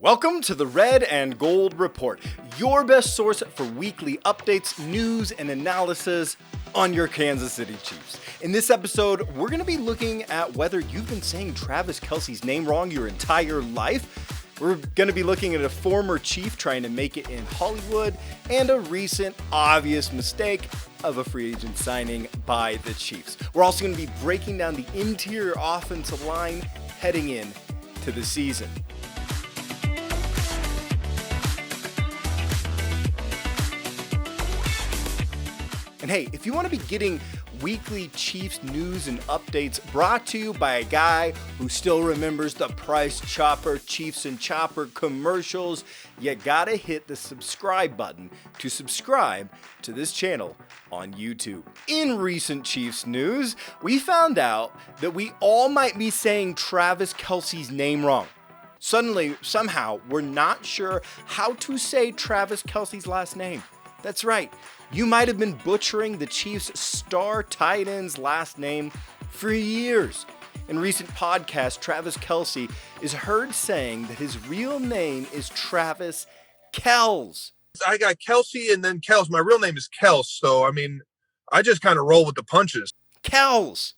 Welcome to the Red and Gold Report, your best source for weekly updates, news, and analysis on your Kansas City Chiefs. In this episode, we're going to be looking at whether you've been saying Travis Kelce's name wrong your entire life. We're going to be looking at a former Chief trying to make it in Hollywood and a recent obvious mistake of a free agent signing by the Chiefs. We're also going to be breaking down the interior offensive line heading in to the season. And hey, if you want to be getting weekly Chiefs news and updates brought to you by a guy who still remembers the Price Chopper Chiefs and Chopper commercials, you gotta hit the subscribe button to subscribe to this channel on YouTube. In recent Chiefs news, we found out that we all might be saying Travis Kelce's name wrong. Suddenly, somehow, we're not sure how to say Travis Kelce's last name. That's right. You might have been butchering the Chiefs' star tight end's last name for years. In recent podcasts, Travis Kelce is heard saying that his real name is Travis Kelce. I got Kelce and then Kelce. My real name is Kelce, so I just kind of roll with the punches. Kelce.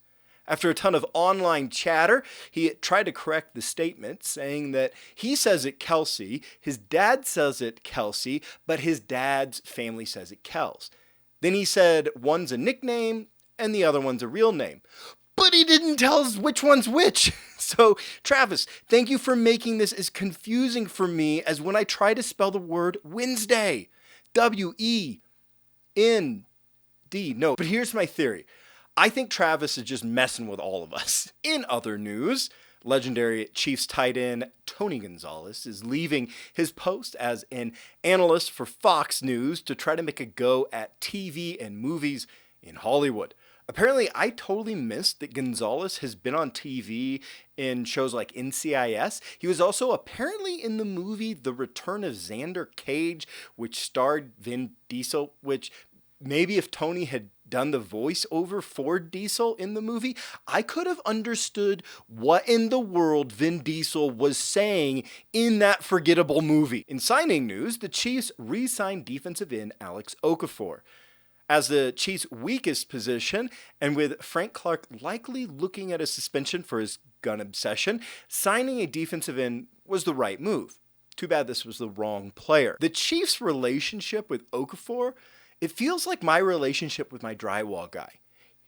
After a ton of online chatter, he tried to correct the statement, saying that he says it Kelce, his dad says it Kelce, but his dad's family says it Kelce. Then he said one's a nickname and the other one's a real name. But he didn't tell us which one's which. So, Travis, thank you for making this as confusing for me as when I try to spell the word Wednesday. W-E-N-D. No, but here's my theory. I think Travis is just messing with all of us. In other news, legendary Chiefs tight end Tony Gonzalez is leaving his post as an analyst for Fox News to try to make a go at TV and movies in Hollywood. Apparently, I totally missed that Gonzalez has been on TV in shows like NCIS. He was also apparently in the movie The Return of Xander Cage, which starred Vin Diesel, which maybe if Tony had done the voiceover for Diesel in the movie, I could have understood what in the world Vin Diesel was saying in that forgettable movie. In signing news, the Chiefs re-signed defensive end Alex Okafor. As the Chiefs' weakest position, and with Frank Clark likely looking at a suspension for his gun obsession, signing a defensive end was the right move. Too bad this was the wrong player. The Chiefs' relationship with Okafor, it feels like my relationship with my drywall guy.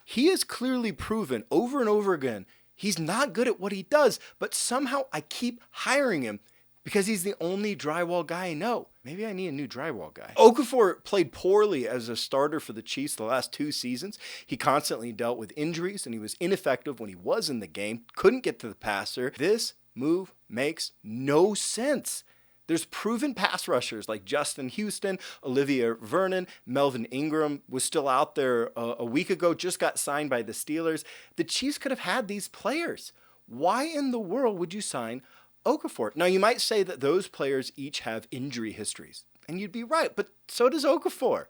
He has clearly proven over and over again he's not good at what he does, but somehow I keep hiring him because he's the only drywall guy I know. Maybe I need a new drywall guy. Okafor played poorly as a starter for the Chiefs the last 2 seasons. He constantly dealt with injuries and he was ineffective when he was in the game, couldn't get to the passer. This move makes no sense. There's proven pass rushers like Justin Houston, Olivia Vernon, Melvin Ingram was still out there a week ago, just got signed by the Steelers. The Chiefs could have had these players. Why in the world would you sign Okafor? Now, you might say that those players each have injury histories, and you'd be right, but so does Okafor.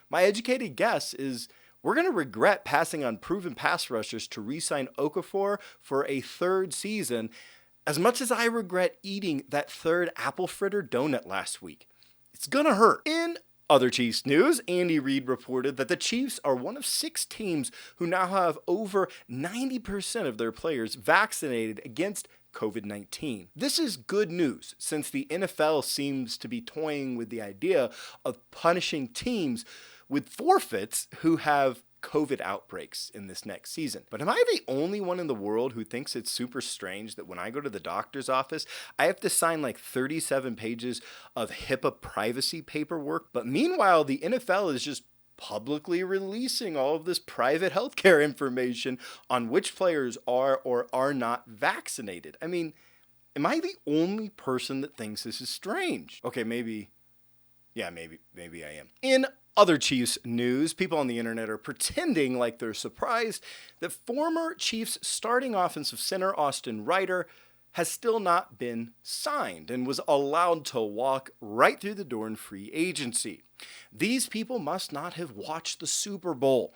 My educated guess is we're going to regret passing on proven pass rushers to re-sign Okafor for a 3rd season, as much as I regret eating that 3rd apple fritter donut last week. It's gonna hurt. In other Chiefs news, Andy Reid reported that the Chiefs are one of 6 teams who now have over 90% of their players vaccinated against COVID-19. This is good news since the NFL seems to be toying with the idea of punishing teams with forfeits who have COVID outbreaks in this next season. But am I the only one in the world who thinks it's super strange that when I go to the doctor's office, I have to sign like 37 pages of HIPAA privacy paperwork? But meanwhile, the NFL is just publicly releasing all of this private healthcare information on which players are or are not vaccinated. I mean, am I the only person that thinks this is strange? Okay, maybe I am. In other Chiefs news, people on the internet are pretending like they're surprised that former Chiefs starting offensive center Austin Reiter has still not been signed and was allowed to walk right through the door in free agency. These people must not have watched the Super Bowl,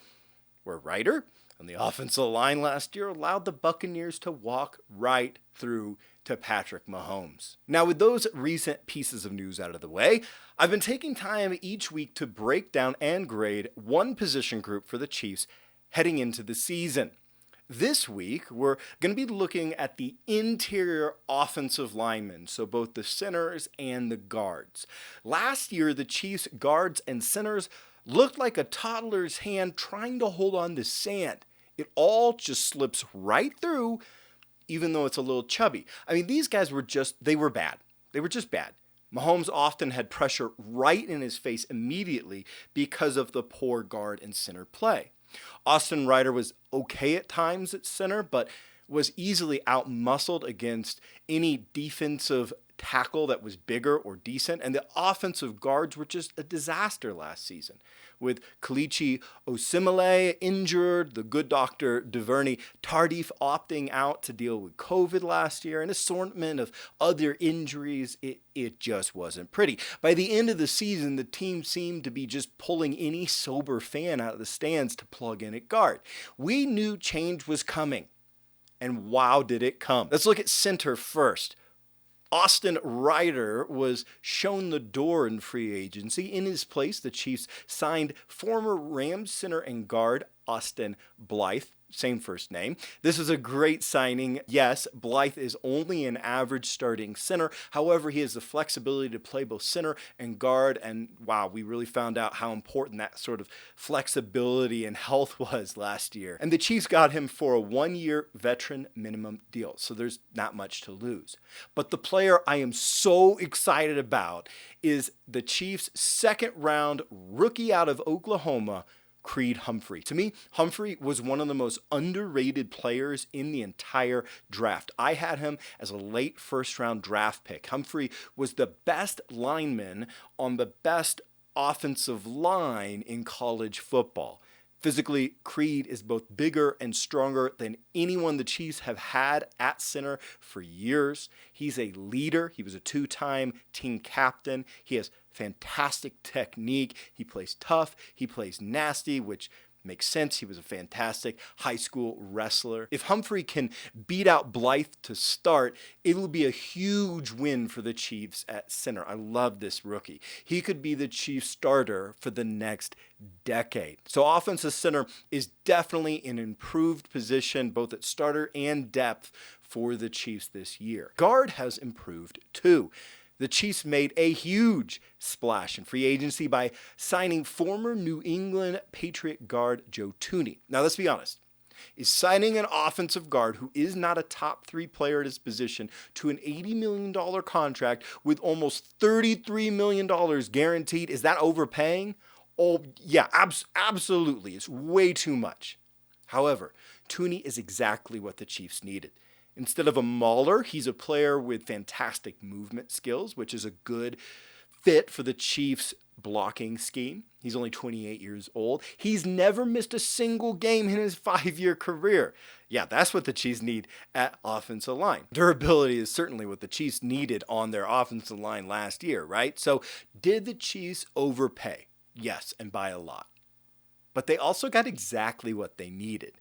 where Reiter, on the offensive line last year allowed the Buccaneers to walk right through to Patrick Mahomes. Now, with those recent pieces of news out of the way, I've been taking time each week to break down and grade one position group for the Chiefs heading into the season. This week, we're going to be looking at the interior offensive linemen, so both the centers and the guards. Last year, the Chiefs' guards and centers looked like a toddler's hand trying to hold on to sand. It all just slips right through, even though it's a little chubby. I mean, these guys were bad. They were just bad. Mahomes often had pressure right in his face immediately because of the poor guard and center play. Austin Reiter was okay at times at center, but was easily outmuscled against any defensive tackle that was bigger or decent, and the offensive guards were just a disaster last season. With Kelce Osemele injured, the good doctor Duvernay Tardif opting out to deal with COVID last year, an assortment of other injuries, it just wasn't pretty. By the end of the season, the team seemed to be just pulling any sober fan out of the stands to plug in at guard. We knew change was coming, and wow, did it come. Let's look at center first. Austin Reiter was shown the door in free agency. In his place, the Chiefs signed former Rams center and guard Austin Blythe, same first name. This is a great signing. Yes, Blythe is only an average starting center. However, he has the flexibility to play both center and guard. And wow, we really found out how important that sort of flexibility and health was last year. And the Chiefs got him for a 1-year veteran minimum deal. So there's not much to lose. But the player I am so excited about is the Chiefs' second-round rookie out of Oklahoma, Creed Humphrey. To me, Humphrey was one of the most underrated players in the entire draft. I had him as a late first-round draft pick. Humphrey was the best lineman on the best offensive line in college football. Physically, Creed is both bigger and stronger than anyone the Chiefs have had at center for years. He's a leader. He was a 2-time team captain. He has fantastic technique. He plays tough. He plays nasty, which makes sense. He was a fantastic high school wrestler. If Humphrey can beat out Blythe to start, it'll be a huge win for the Chiefs at center. I love this rookie. He could be the Chiefs starter for the next decade. So offensive center is definitely an improved position, both at starter and depth for the Chiefs this year. Guard has improved too. The Chiefs made a huge splash in free agency by signing former New England Patriot guard Joe Thuney. Now, let's be honest. Is signing an offensive guard who is not a top 3 player at his position to an $80 million contract with almost $33 million guaranteed, is that overpaying? Oh, yeah, absolutely. It's way too much. However, Thuney is exactly what the Chiefs needed. Instead of a mauler, he's a player with fantastic movement skills, which is a good fit for the Chiefs' blocking scheme. He's only 28 years old. He's never missed a single game in his 5-year career. Yeah, that's what the Chiefs need at offensive line. Durability is certainly what the Chiefs needed on their offensive line last year, right? So did the Chiefs overpay? Yes, and by a lot. But they also got exactly what they needed.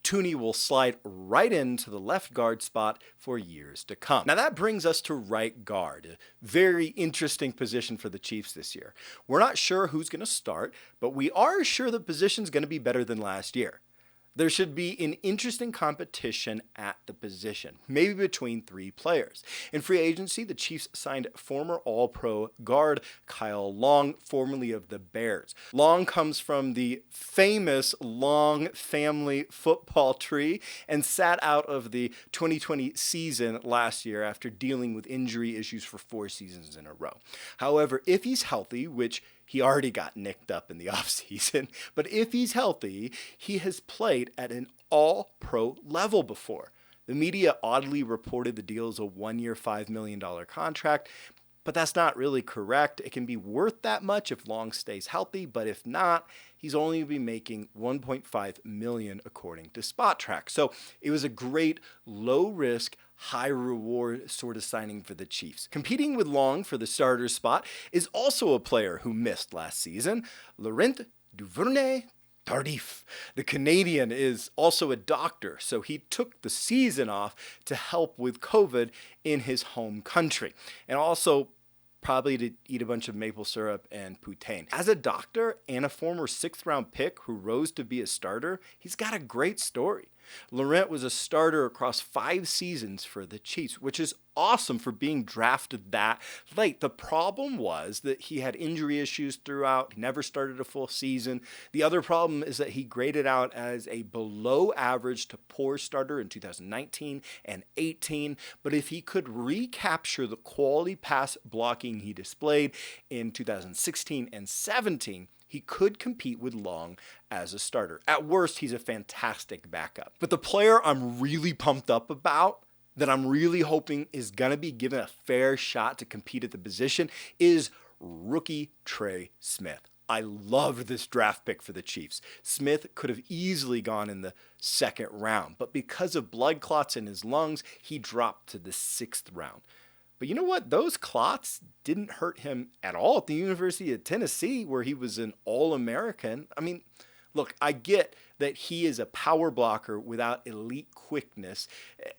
Thuney will slide right into the left guard spot for years to come. Now that brings us to right guard, a very interesting position for the Chiefs this year. We're not sure who's going to start, but we are sure the position's going to be better than last year. There should be an interesting competition at the position, maybe between 3 players. In free agency, the Chiefs signed former All-Pro guard Kyle Long, formerly of the Bears. Long comes from the famous Long family football tree and sat out of the 2020 season last year after dealing with injury issues for 4 seasons in a row. However, if he's healthy, which he already got nicked up in the offseason, but if he's healthy, he has played at an all-pro level before. The media oddly reported the deal as a 1-year, $5 million contract, but that's not really correct. It can be worth that much if Long stays healthy, but if not, he's only going to be making $1.5 million according to Spot Track. So it was a great low-risk, high-reward sort of signing for the Chiefs. Competing with Long for the starter spot is also a player who missed last season, Laurent Duvernay Tardif. The Canadian is also a doctor, so he took the season off to help with COVID in his home country. And also probably to eat a bunch of maple syrup and poutine. As a doctor and a former 6th round pick who rose to be a starter, he's got a great story. Laurent was a starter across 5 seasons for the Chiefs, which is awesome for being drafted that late. The problem was that he had injury issues throughout. He never started a full season. The other problem is that he graded out as a below average to poor starter in 2019 and 18. But if he could recapture the quality pass blocking he displayed in 2016 and 17, he could compete with Long as a starter. At worst, he's a fantastic backup. But the player I'm really pumped up about, that I'm really hoping is going to be given a fair shot to compete at the position, is rookie Trey Smith. I loved this draft pick for the Chiefs. Smith could have easily gone in the 2nd round, but because of blood clots in his lungs, he dropped to the 6th round. But you know what? Those clots didn't hurt him at all at the University of Tennessee, where he was an All-American. I mean, look, I get that he is a power blocker without elite quickness,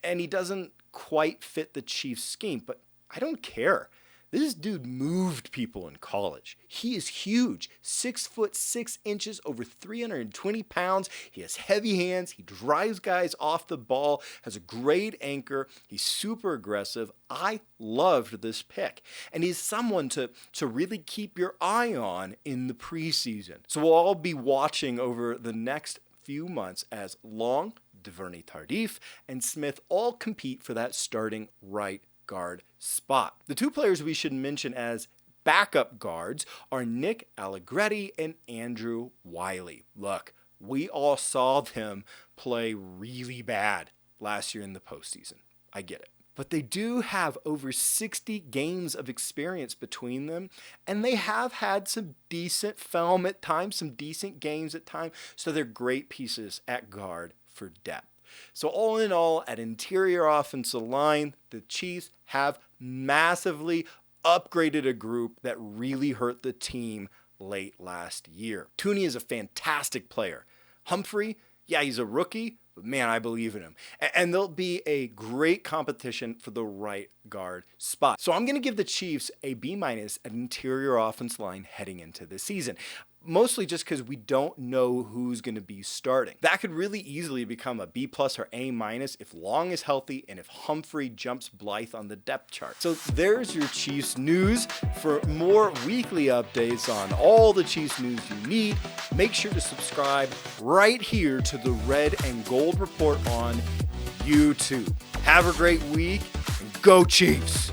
and he doesn't quite fit the Chiefs' scheme, but I don't care. This dude moved people in college. He is huge, 6'6", over 320 pounds. He has heavy hands. He drives guys off the ball, has a great anchor. He's super aggressive. I loved this pick. And he's someone to really keep your eye on in the preseason. So we'll all be watching over the next few months as Long, Duvernay Tardif, and Smith all compete for that starting right guard spot. The 2 players we should mention as backup guards are Nick Allegretti and Andrew Wiley. Look, we all saw them play really bad last year in the postseason. I get it. But they do have over 60 games of experience between them, and they have had some decent film at times, some decent games at times, so they're great pieces at guard for depth. So all in all, at interior offensive line, the Chiefs have massively upgraded a group that really hurt the team late last year. Tooney is a fantastic player. Humphrey, yeah, he's a rookie, but man, I believe in him. And there'll be a great competition for the right guard spot. So I'm going to give the Chiefs a B- at interior offensive line heading into the season. Mostly just because we don't know who's going to be starting. That could really easily become a B+ or A- if Long is healthy and if Humphrey jumps Blythe on the depth chart. So there's your Chiefs news. For more weekly updates on all the Chiefs news you need, make sure to subscribe right here to the Red and Gold Report on YouTube. Have a great week and go Chiefs!